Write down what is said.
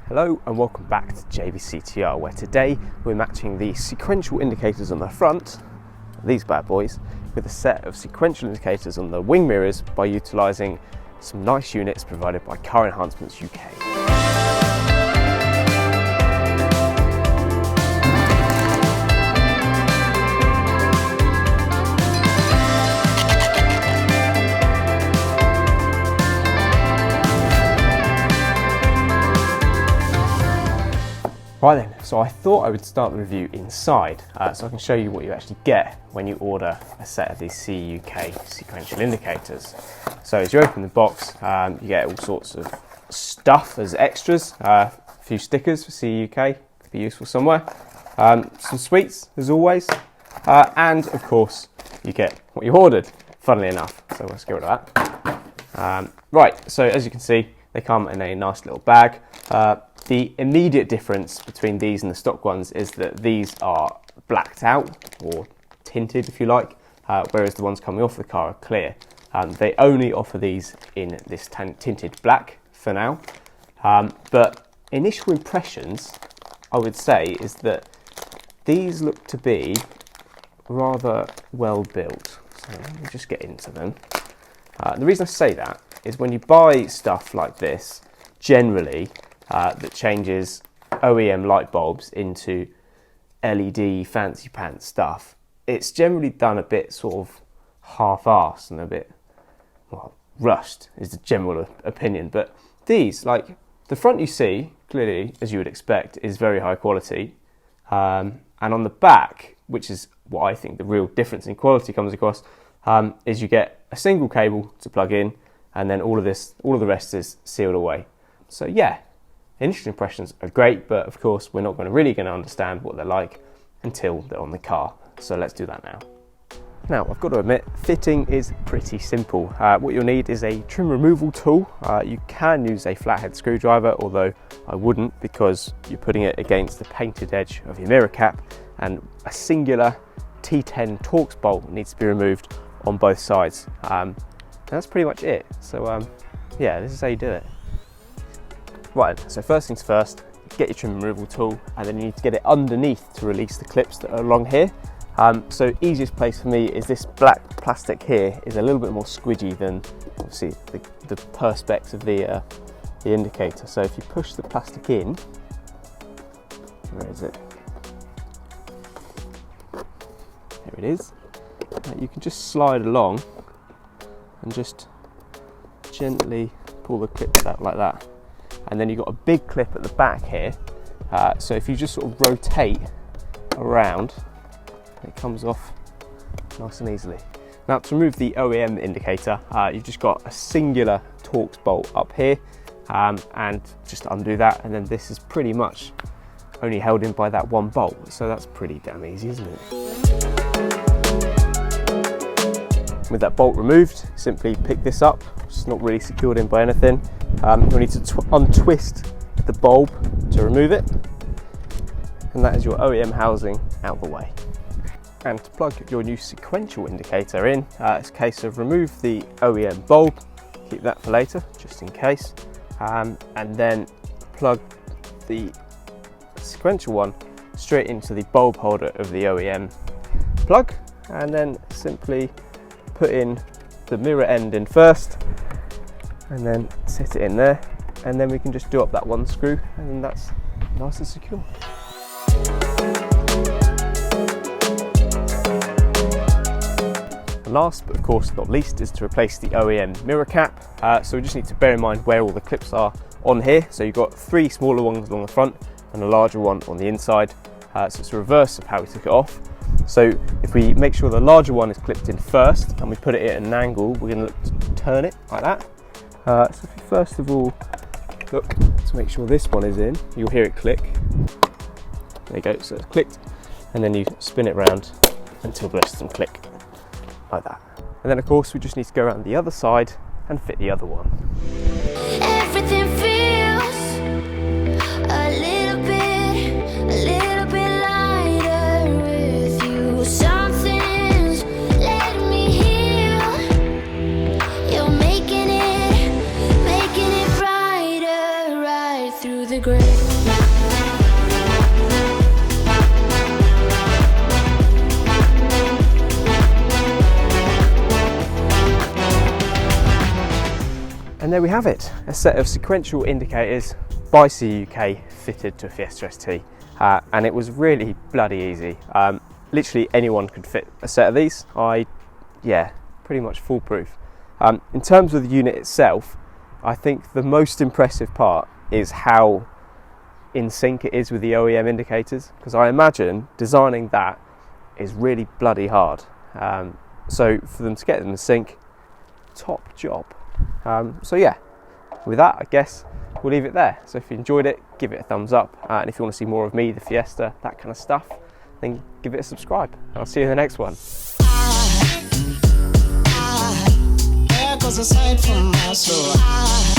Hello and welcome back to JVCTR, where today we're matching the sequential indicators on the front, these bad boys, with a set of sequential indicators on the wing mirrors by utilising some nice units provided by Car Enhancements UK. Right then, so I thought I would start the review inside, so I can show you what you actually get when you order a set of these CEUK sequential indicators. So as you open the box, you get all sorts of stuff as extras, a few stickers for CEUK, could be useful somewhere, some sweets as always, and of course you get what you ordered, funnily enough, so let's get rid of that. Right, so as you can see, they come in a nice little bag. The immediate difference between these and the stock ones is that these are blacked out, or tinted if you like, whereas the ones coming off the car are clear. They only offer these in this tinted black for now, but initial impressions, I would say, is that these look to be rather well built. So let me just get into them. The reason I say that is when you buy stuff like this, generally, that changes OEM light bulbs into LED fancy pants stuff, it's generally done a bit sort of half-assed and a bit, well, rushed is the general opinion. But these, like the front you see, clearly, as you would expect, is very high quality. And on the back, which is what I think the real difference in quality comes across, is you get a single cable to plug in, and then all of the rest is sealed away. So yeah, initial impressions are great, but of course we're not really going to understand what they're like until they're on the car. So let's do that now. Now, I've got to admit, fitting is pretty simple. What you'll need is a trim removal tool. You can use a flathead screwdriver, although I wouldn't, because you're putting it against the painted edge of your mirror cap, and a singular T10 Torx bolt needs to be removed on both sides. That's pretty much it. So yeah, this is how you do it. Right, so first things first, get your trim removal tool, and then you need to get it underneath to release the clips that are along here. So easiest place for me is this black plastic here is a little bit more squidgy than obviously the perspex of the indicator. So if you push the plastic in, where is it? Here it is. You can just slide along and just gently pull the clips out like that. And then you've got a big clip at the back here. So if you just sort of rotate around, it comes off nice and easily. Now, to remove the OEM indicator, you've just got a singular Torx bolt up here, and just undo that, and then this is pretty much only held in by that one bolt. So that's pretty damn easy, isn't it? With that bolt removed, simply pick this up. It's not really secured in by anything. You'll need to untwist the bulb to remove it, and that is your OEM housing out the way. And to plug your new sequential indicator in, it's a case of remove the OEM bulb, keep that for later, just in case, and then plug the sequential one straight into the bulb holder of the OEM plug, and then simply put in the mirror end in first, and then set it in there, and then we can just do up that one screw, and then that's nice and secure. And last but of course not least is to replace the OEM mirror cap. So we just need to bear in mind where all the clips are on here. So you've got 3 smaller ones along the front and a larger one on the inside. So it's the reverse of how we took it off. So if we make sure the larger one is clipped in first and we put it at an angle, we're going to look to turn it like that. So if you first of all look to make sure this one is in, you'll hear it click. There you go, so it's clicked, and then you spin it round until the rest of them click, like that. And then of course we just need to go around the other side and fit the other one. Everything feels a little bit lighter with you. Something's letting me heal. You're making it brighter right through the gray. And there we have it, a set of sequential indicators by CEUK fitted to a Fiesta ST. And it was really bloody easy. Literally anyone could fit a set of these. Yeah, pretty much foolproof. In terms of the unit itself, I think the most impressive part is how in sync it is with the OEM indicators, because I imagine designing that is really bloody hard. So for them to get them in sync, top job. So yeah, with that I guess we'll leave it there. So if you enjoyed it, give it a thumbs up, and if you want to see more of me, the Fiesta, that kind of stuff, then give it a subscribe. I'll see you in the next one. There goes a sight from my soul.